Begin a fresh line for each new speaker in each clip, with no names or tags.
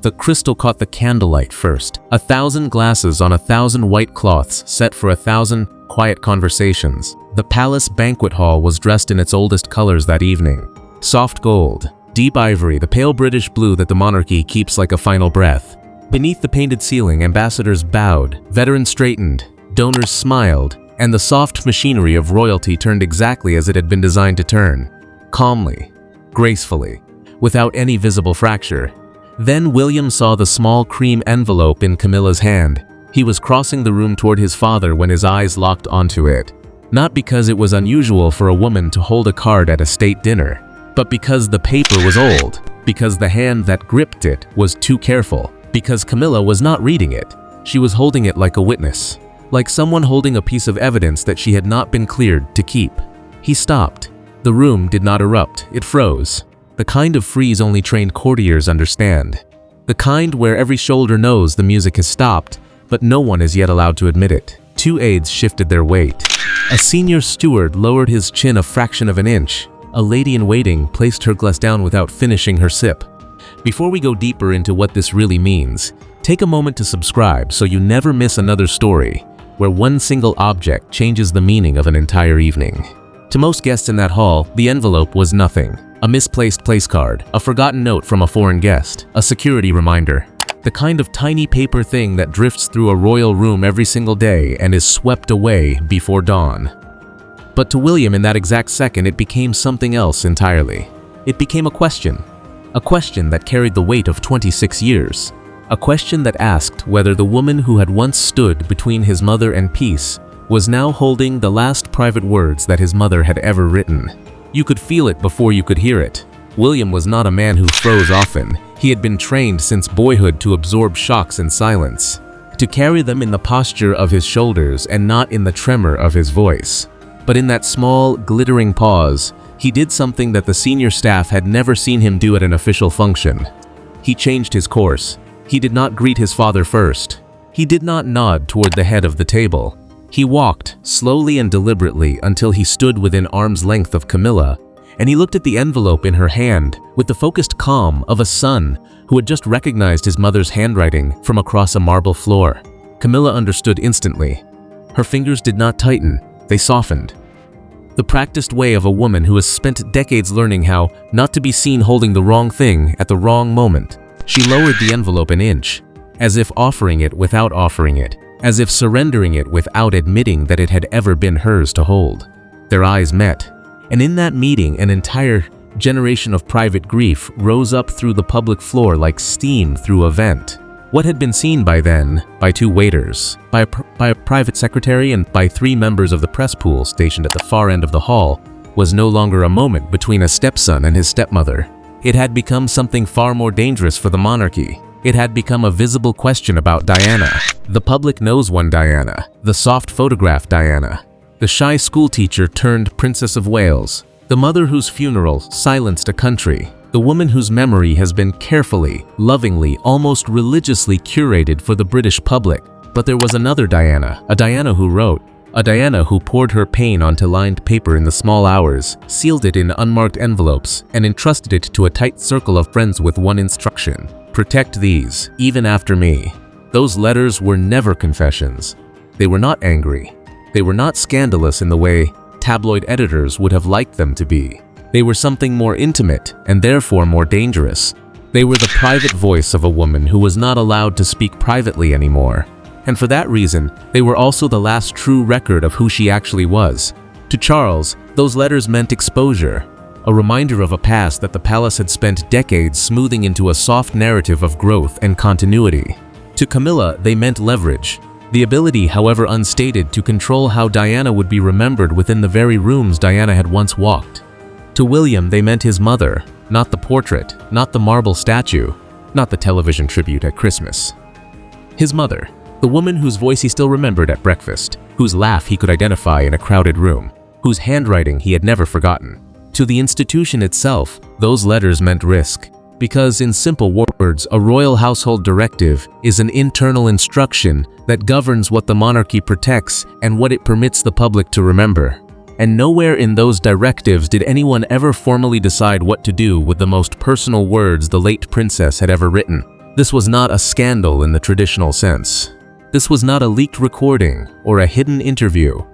The crystal caught the candlelight first. 1,000 glasses on 1,000 white cloths set for 1,000 quiet conversations. The palace banquet hall was dressed in its oldest colors that evening. Soft gold, deep ivory, the pale British blue that the monarchy keeps like a final breath. Beneath the painted ceiling, ambassadors bowed, veterans straightened, donors smiled, and the soft machinery of royalty turned exactly as it had been designed to turn. Calmly, gracefully, without any visible fracture. Then William saw the small cream envelope in Camilla's hand. He was crossing the room toward his father when his eyes locked onto it. Not because it was unusual for a woman to hold a card at a state dinner, but because the paper was old, because the hand that gripped it was too careful, because Camilla was not reading it. She was holding it like a witness, like someone holding a piece of evidence that she had not been cleared to keep. He stopped. The room did not erupt, it froze. The kind of freeze only trained courtiers understand. The kind where every shoulder knows the music has stopped, but no one is yet allowed to admit it. 2 aides shifted their weight. A senior steward lowered his chin a fraction of an inch. A lady-in-waiting placed her glass down without finishing her sip. Before we go deeper into what this really means, take a moment to subscribe so you never miss another story where one single object changes the meaning of an entire evening. To most guests in that hall, the envelope was nothing. A misplaced place card, a forgotten note from a foreign guest, a security reminder. The kind of tiny paper thing that drifts through a royal room every single day and is swept away before dawn. But to William in that exact second, it became something else entirely. It became a question that carried the weight of 26 years. A question that asked whether the woman who had once stood between his mother and peace was now holding the last private words that his mother had ever written. You could feel it before you could hear it. William was not a man who froze often. He had been trained since boyhood to absorb shocks in silence, to carry them in the posture of his shoulders and not in the tremor of his voice. But in that small, glittering pause, he did something that the senior staff had never seen him do at an official function. He changed his course. He did not greet his father first. He did not nod toward the head of the table. He walked, slowly and deliberately, until he stood within arm's length of Camilla, and he looked at the envelope in her hand with the focused calm of a son who had just recognized his mother's handwriting from across a marble floor. Camilla understood instantly. Her fingers did not tighten, they softened. The practiced way of a woman who has spent decades learning how not to be seen holding the wrong thing at the wrong moment. She lowered the envelope an inch, as if offering it without offering it, as if surrendering it without admitting that it had ever been hers to hold. Their eyes met, and in that meeting an entire generation of private grief rose up through the public floor like steam through a vent. What had been seen by then, by 2 waiters, by a private secretary, and by 3 members of the press pool stationed at the far end of the hall, was no longer a moment between a stepson and his stepmother. It had become something far more dangerous for the monarchy. It had become a visible question about Diana. The public knows one Diana, the soft photograph Diana, the shy schoolteacher turned Princess of Wales, the mother whose funeral silenced a country, the woman whose memory has been carefully, lovingly, almost religiously curated for the British public. But there was another Diana, a Diana who wrote, a Diana who poured her pain onto lined paper in the small hours, sealed it in unmarked envelopes, and entrusted it to a tight circle of friends with one instruction: protect these, even after me. Those letters were never confessions. They were not angry. They were not scandalous in the way tabloid editors would have liked them to be. They were something more intimate and therefore more dangerous. They were the private voice of a woman who was not allowed to speak privately anymore. And for that reason, they were also the last true record of who she actually was. To Charles, those letters meant exposure, a reminder of a past that the palace had spent decades smoothing into a soft narrative of growth and continuity. To Camilla, they meant leverage, the ability, however unstated, to control how Diana would be remembered within the very rooms Diana had once walked. To William, they meant his mother, not the portrait, not the marble statue, not the television tribute at Christmas. His mother, the woman whose voice he still remembered at breakfast, whose laugh he could identify in a crowded room, whose handwriting he had never forgotten. To the institution itself, those letters meant risk, because in simple words, a royal household directive is an internal instruction that governs what the monarchy protects and what it permits the public to remember. And nowhere in those directives did anyone ever formally decide what to do with the most personal words the late princess had ever written. This was not a scandal in the traditional sense. This was not a leaked recording or a hidden interview.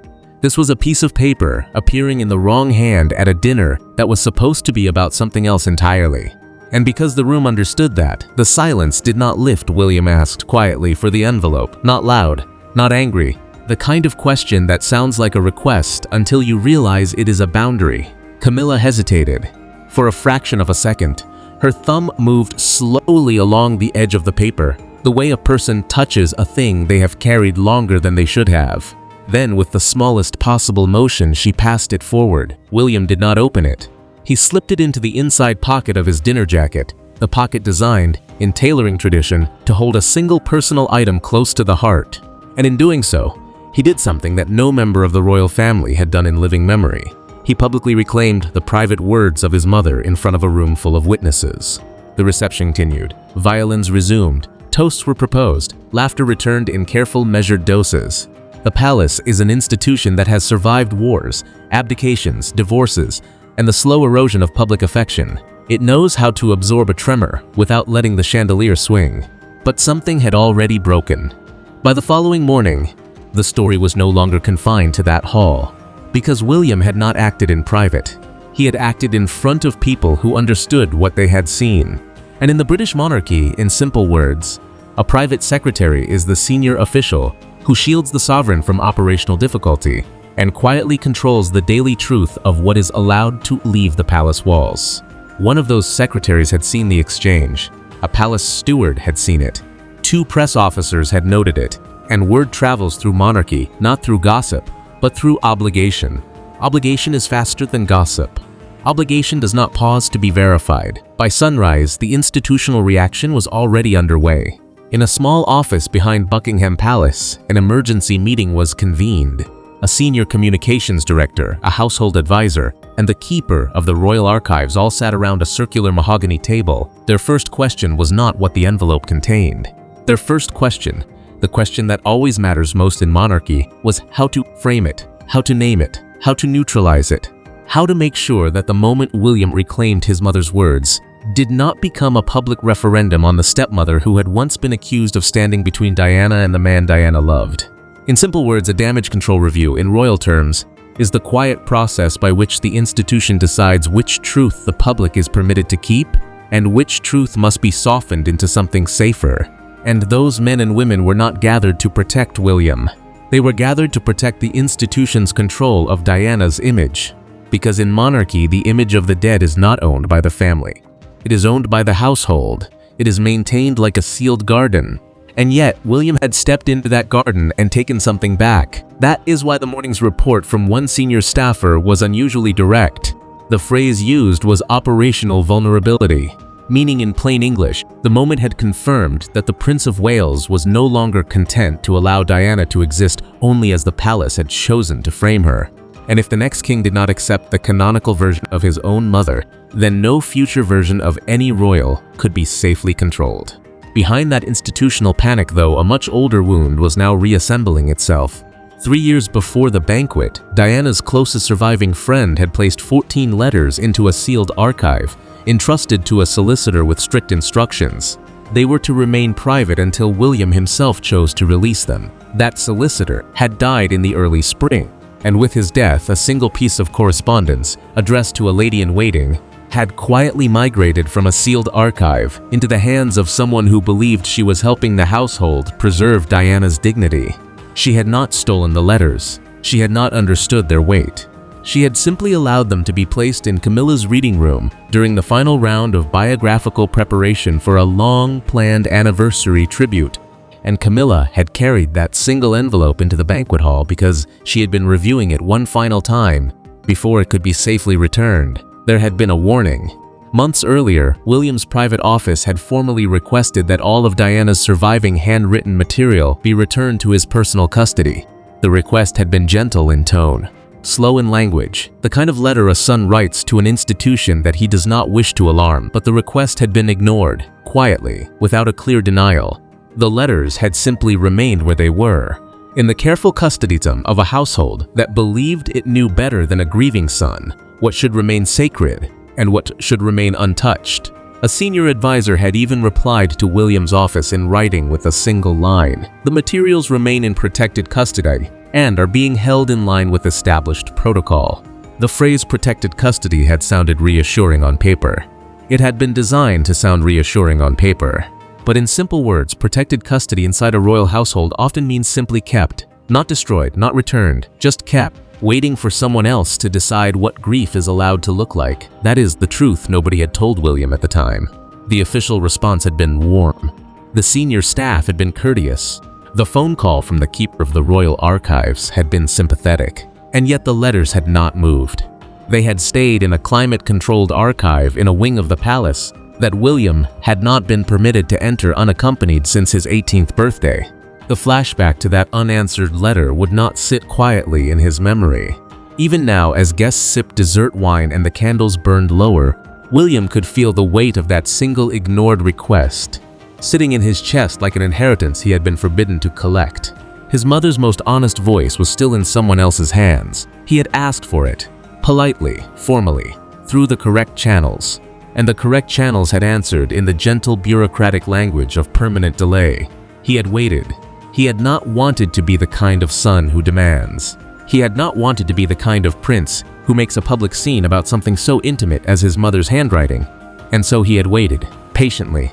This was a piece of paper appearing in the wrong hand at a dinner that was supposed to be about something else entirely. And because the room understood that, the silence did not lift. William asked quietly for the envelope, not loud, not angry, the kind of question that sounds like a request until you realize it is a boundary. Camilla hesitated. For a fraction of a second, her thumb moved slowly along the edge of the paper, the way a person touches a thing they have carried longer than they should have. Then, with the smallest possible motion, she passed it forward. William did not open it. He slipped it into the inside pocket of his dinner jacket, the pocket designed, in tailoring tradition, to hold a single personal item close to the heart. And in doing so, he did something that no member of the royal family had done in living memory. He publicly reclaimed the private words of his mother in front of a room full of witnesses. The reception continued. Violins resumed. Toasts were proposed. Laughter returned in careful, measured doses. The palace is an institution that has survived wars, abdications, divorces, and the slow erosion of public affection. It knows how to absorb a tremor without letting the chandelier swing. But something had already broken. By the following morning, the story was no longer confined to that hall. Because William had not acted in private. He had acted in front of people who understood what they had seen. And in the British monarchy, in simple words, a private secretary is the senior official who shields the sovereign from operational difficulty and quietly controls the daily truth of what is allowed to leave the palace walls. One of those secretaries had seen the exchange. A palace steward had seen it. 2 press officers had noted it. And word travels through monarchy, not through gossip, but through obligation. Obligation is faster than gossip. Obligation does not pause to be verified. By sunrise, the institutional reaction was already underway. In a small office behind Buckingham Palace, an emergency meeting was convened. A senior communications director, a household advisor, and the keeper of the royal archives all sat around a circular mahogany table. Their first question was not what the envelope contained. Their first question, the question that always matters most in monarchy, was how to frame it, how to name it, how to neutralize it, how to make sure that the moment William reclaimed his mother's words did not become a public referendum on the stepmother who had once been accused of standing between Diana and the man Diana loved. In simple words, a damage control review, in royal terms, is the quiet process by which the institution decides which truth the public is permitted to keep and which truth must be softened into something safer. And those men and women were not gathered to protect William. They were gathered to protect the institution's control of Diana's image. Because in monarchy, the image of the dead is not owned by the family. It is owned by the household. It is maintained like a sealed garden. And yet, William had stepped into that garden and taken something back. That is why the morning's report from one senior staffer was unusually direct. The phrase used was operational vulnerability, meaning in plain English, the moment had confirmed that the Prince of Wales was no longer content to allow Diana to exist only as the palace had chosen to frame her. And if the next king did not accept the canonical version of his own mother, then no future version of any royal could be safely controlled. Behind that institutional panic, though, a much older wound was now reassembling itself. 3 years before the banquet, Diana's closest surviving friend had placed 14 letters into a sealed archive, entrusted to a solicitor with strict instructions. They were to remain private until William himself chose to release them. That solicitor had died in the early spring, and with his death, a single piece of correspondence, addressed to a lady-in-waiting, had quietly migrated from a sealed archive into the hands of someone who believed she was helping the household preserve Diana's dignity. She had not stolen the letters. She had not understood their weight. She had simply allowed them to be placed in Camilla's reading room during the final round of biographical preparation for a long-planned anniversary tribute. And Camilla had carried that single envelope into the banquet hall because she had been reviewing it one final time before it could be safely returned. There had been a warning. Months earlier, William's private office had formally requested that all of Diana's surviving handwritten material be returned to his personal custody. The request had been gentle in tone, slow in language, the kind of letter a son writes to an institution that he does not wish to alarm, but the request had been ignored, quietly, without a clear denial. The letters had simply remained where they were, in the careful custodydom of a household that believed it knew better than a grieving son what should remain sacred and what should remain untouched. A senior advisor had even replied to William's office in writing with a single line. The materials remain in protected custody and are being held in line with established protocol. The phrase protected custody had sounded reassuring on paper. It had been designed to sound reassuring on paper. But in simple words, protected custody inside a royal household often means simply kept. Not destroyed, not returned, just kept, waiting for someone else to decide what grief is allowed to look like. That is the truth nobody had told William at the time. The official response had been warm. The senior staff had been courteous. The phone call from the keeper of the royal archives had been sympathetic. And yet the letters had not moved. They had stayed in a climate-controlled archive in a wing of the palace that William had not been permitted to enter unaccompanied since his 18th birthday. The flashback to that unanswered letter would not sit quietly in his memory. Even now, as guests sipped dessert wine and the candles burned lower, William could feel the weight of that single ignored request, sitting in his chest like an inheritance he had been forbidden to collect. His mother's most honest voice was still in someone else's hands. He had asked for it, politely, formally, through the correct channels. And the correct channels had answered in the gentle bureaucratic language of permanent delay. He had waited. He had not wanted to be the kind of son who demands. He had not wanted to be the kind of prince who makes a public scene about something so intimate as his mother's handwriting. And so he had waited, patiently,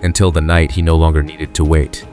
until the night he no longer needed to wait.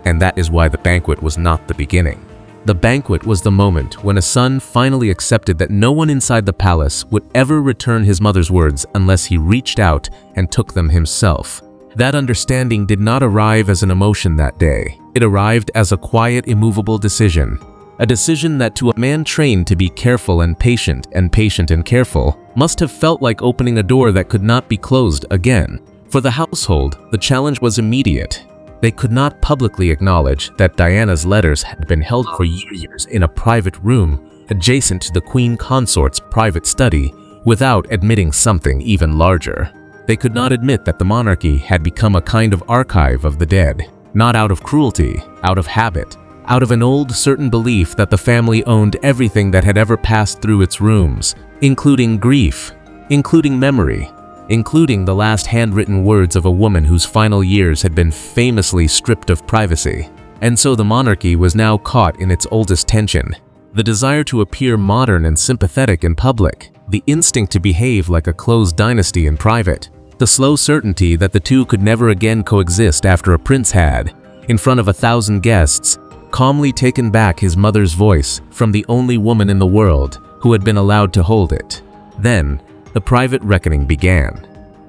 And that is why the banquet was not the beginning. The banquet was the moment when a son finally accepted that no one inside the palace would ever return his mother's words unless he reached out and took them himself. That understanding did not arrive as an emotion that day. It arrived as a quiet, immovable decision. A decision that to a man trained to be careful and patient and careful must have felt like opening a door that could not be closed again. For the household, the challenge was immediate. They could not publicly acknowledge that Diana's letters had been held for years in a private room adjacent to the Queen Consort's private study without admitting something even larger. They could not admit that the monarchy had become a kind of archive of the dead, not out of cruelty, out of habit, out of an old certain belief that the family owned everything that had ever passed through its rooms, including grief, including memory, including the last handwritten words of a woman whose final years had been famously stripped of privacy. And so the monarchy was now caught in its oldest tension. The desire to appear modern and sympathetic in public, the instinct to behave like a closed dynasty in private, the slow certainty that the two could never again coexist after a prince had, in front of 1,000 guests, calmly taken back his mother's voice from the only woman in the world who had been allowed to hold it. Then, the private reckoning began.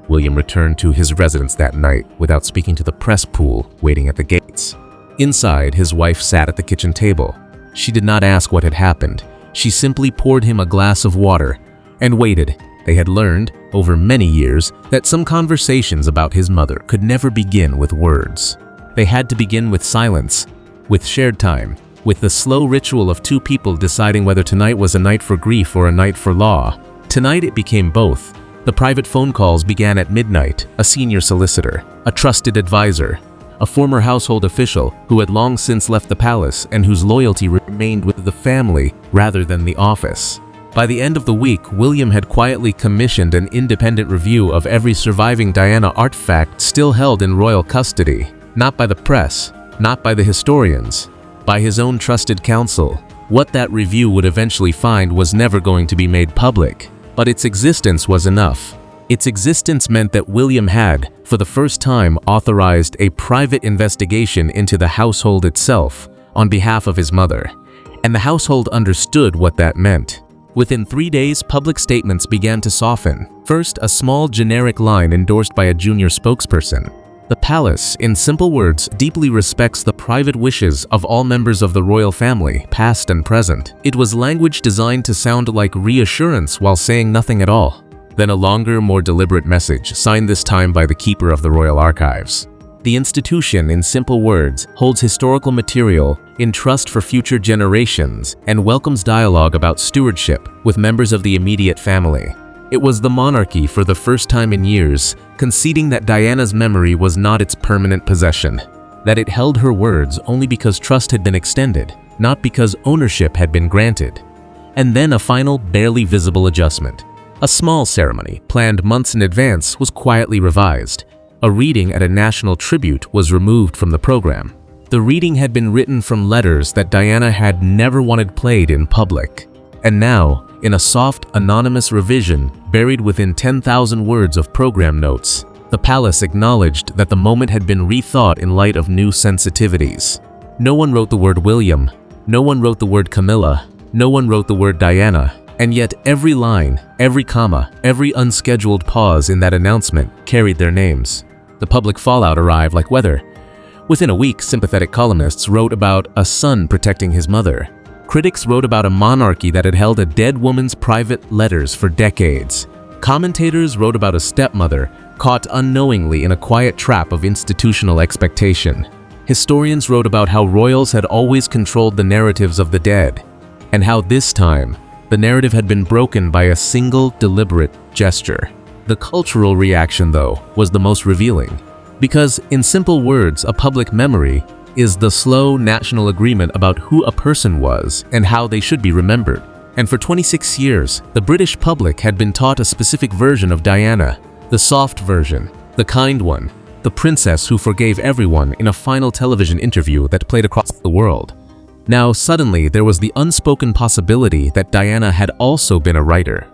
William returned to his residence that night without speaking to the press pool waiting at the gates. Inside, his wife sat at the kitchen table. She did not ask what had happened. She simply poured him a glass of water and waited. They had learned, over many years, that some conversations about his mother could never begin with words. They had to begin with silence, with shared time, with the slow ritual of two people deciding whether tonight was a night for grief or a night for law. Tonight it became both. The private phone calls began at midnight. A senior solicitor, a trusted advisor, a former household official who had long since left the palace and whose loyalty remained with the family rather than the office. By the end of the week, William had quietly commissioned an independent review of every surviving Diana artifact still held in royal custody, not by the press, not by the historians, by his own trusted counsel. What that review would eventually find was never going to be made public, but its existence was enough. Its existence meant that William had, for the first time, authorized a private investigation into the household itself on behalf of his mother, and the household understood what that meant. Within 3 days, public statements began to soften. First, a small generic line endorsed by a junior spokesperson. The palace, in simple words, deeply respects the private wishes of all members of the royal family, past and present. It was language designed to sound like reassurance while saying nothing at all. Then a longer, more deliberate message, signed this time by the keeper of the royal archives. The institution, in simple words, holds historical material in trust for future generations and welcomes dialogue about stewardship with members of the immediate family. It was the monarchy, for the first time in years, conceding that Diana's memory was not its permanent possession, that it held her words only because trust had been extended, not because ownership had been granted. And then a final, barely visible adjustment. A small ceremony, planned months in advance, was quietly revised. A reading at a national tribute was removed from the program. The reading had been written from letters that Diana had never wanted played in public. And now, in a soft, anonymous revision buried within 10,000 words of program notes, the palace acknowledged that the moment had been rethought in light of new sensitivities. No one wrote the word William. No one wrote the word Camilla. No one wrote the word Diana. And yet every line, every comma, every unscheduled pause in that announcement carried their names. The public fallout arrived like weather. Within a week, sympathetic columnists wrote about a son protecting his mother. Critics wrote about a monarchy that had held a dead woman's private letters for decades. Commentators wrote about a stepmother caught unknowingly in a quiet trap of institutional expectation. Historians wrote about how royals had always controlled the narratives of the dead, and how this time, the narrative had been broken by a single deliberate gesture. The cultural reaction, though, was the most revealing. Because, in simple words, a public memory is the slow national agreement about who a person was and how they should be remembered. And for 26 years, the British public had been taught a specific version of Diana, the soft version, the kind one, the princess who forgave everyone in a final television interview that played across the world. Now, suddenly, there was the unspoken possibility that Diana had also been a writer,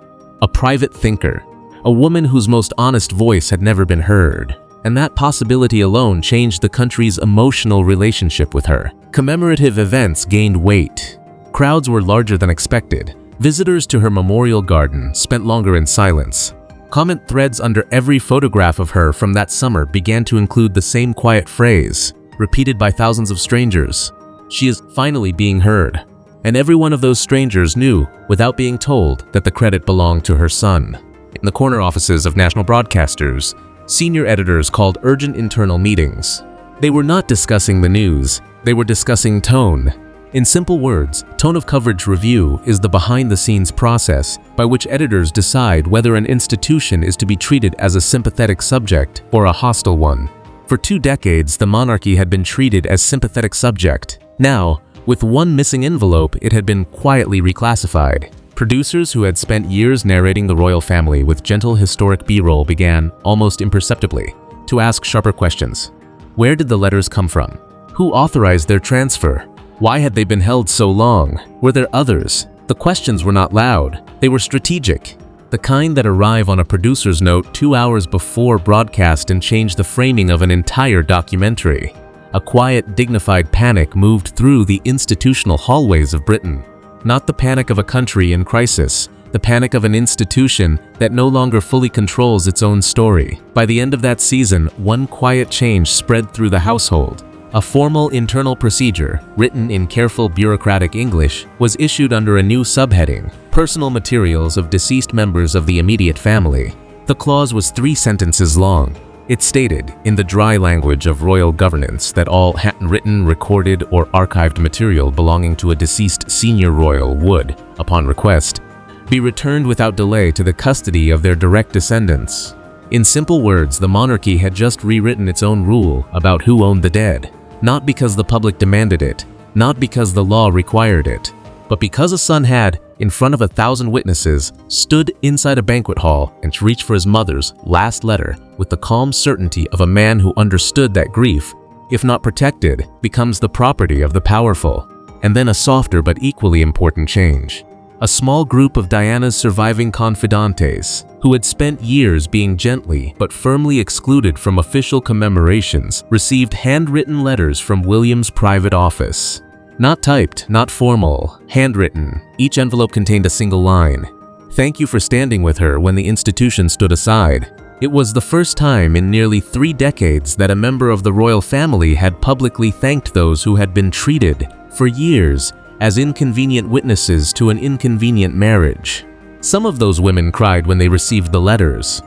a private thinker, a woman whose most honest voice had never been heard. And that possibility alone changed the country's emotional relationship with her. Commemorative events gained weight. Crowds were larger than expected. Visitors to her memorial garden spent longer in silence. Comment threads under every photograph of her from that summer began to include the same quiet phrase, repeated by thousands of strangers. She is finally being heard. And every one of those strangers knew, without being told, that the credit belonged to her son. In the corner offices of national broadcasters, senior editors called urgent internal meetings. They were not discussing the news, they were discussing tone. In simple words, tone of coverage review is the behind-the-scenes process by which editors decide whether an institution is to be treated as a sympathetic subject or a hostile one. For 2 decades, the monarchy had been treated as sympathetic subject. Now, with one missing envelope, it had been quietly reclassified. Producers who had spent years narrating the royal family with gentle historic B-roll began, almost imperceptibly, to ask sharper questions. Where did the letters come from? Who authorized their transfer? Why had they been held so long? Were there others? The questions were not loud. They were strategic. The kind that arrive on a producer's note 2 hours before broadcast and change the framing of an entire documentary. A quiet, dignified panic moved through the institutional hallways of Britain. Not the panic of a country in crisis, the panic of an institution that no longer fully controls its own story. By the end of that season, one quiet change spread through the household. A formal internal procedure, written in careful bureaucratic English, was issued under a new subheading, Personal Materials of Deceased Members of the Immediate Family. The clause was 3 sentences long. It stated, in the dry language of royal governance, that all handwritten, recorded, or archived material belonging to a deceased senior royal would, upon request, be returned without delay to the custody of their direct descendants. In simple words, the monarchy had just rewritten its own rule about who owned the dead, not because the public demanded it, not because the law required it, but because a son had, in front of 1,000 witnesses, stood inside a banquet hall and reached for his mother's last letter with the calm certainty of a man who understood that grief, if not protected, becomes the property of the powerful. And then a softer but equally important change. A small group of Diana's surviving confidantes, who had spent years being gently but firmly excluded from official commemorations, received handwritten letters from William's private office. Not typed, not formal, handwritten. Each envelope contained a single line. Thank you for standing with her when the institution stood aside. It was the first time in nearly 3 decades that a member of the royal family had publicly thanked those who had been treated, for years, as inconvenient witnesses to an inconvenient marriage. Some of those women cried when they received the letters.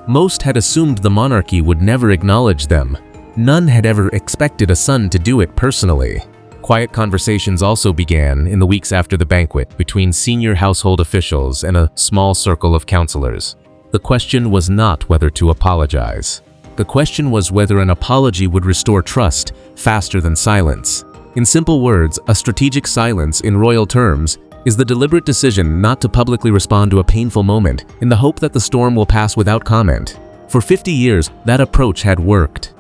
Most had assumed the monarchy would never acknowledge them. None had ever expected a son to do it personally. Quiet conversations also began in the weeks after the banquet between senior household officials and a small circle of counselors. The question was not whether to apologize. The question was whether an apology would restore trust faster than silence. In simple words, a strategic silence in royal terms is the deliberate decision not to publicly respond to a painful moment in the hope that the storm will pass without comment. For 50 years, that approach had worked.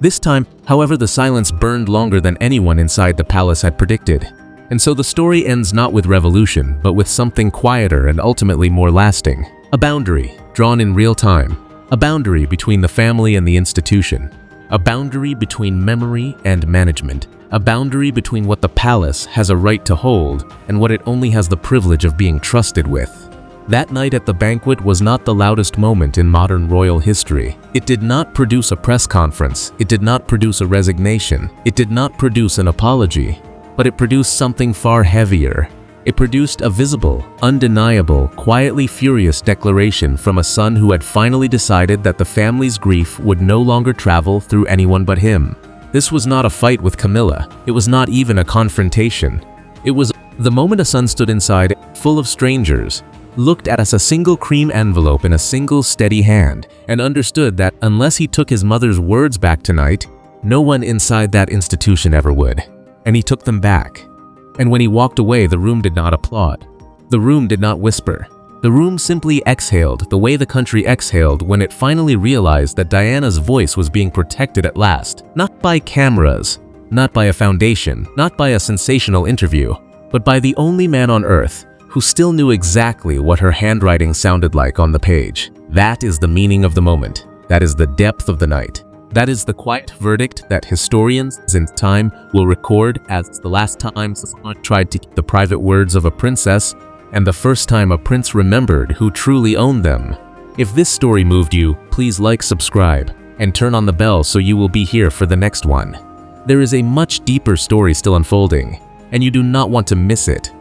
This time, however, the silence burned longer than anyone inside the palace had predicted. And so the story ends not with revolution, but with something quieter and ultimately more lasting. A boundary, drawn in real time. A boundary between the family and the institution. A boundary between memory and management. A boundary between what the palace has a right to hold and what it only has the privilege of being trusted with. That night at the banquet was not the loudest moment in modern royal history. It did not produce a press conference. It did not produce a resignation. It did not produce an apology. But it produced something far heavier. It produced a visible, undeniable, quietly furious declaration from a son who had finally decided that the family's grief would no longer travel through anyone but him. This was not a fight with Camilla. It was not even a confrontation. It was the moment a son stood inside, full of strangers, looked at us a single cream envelope in a single steady hand, and understood that unless he took his mother's words back tonight, no one inside that institution ever would. And he took them back. And when he walked away, the room did not applaud. The room did not whisper. The room simply exhaled the way the country exhaled when it finally realized that Diana's voice was being protected at last, not by cameras, not by a foundation, not by a sensational interview, but by the only man on earth who still knew exactly what her handwriting sounded like on the page. That is the meaning of the moment. That is the depth of the night. That is the quiet verdict that historians in time will record as the last time someone tried to keep the private words of a princess and the first time a prince remembered who truly owned them. If this story moved you, please like, subscribe, and turn on the bell so you will be here for the next one. There is a much deeper story still unfolding, and you do not want to miss it.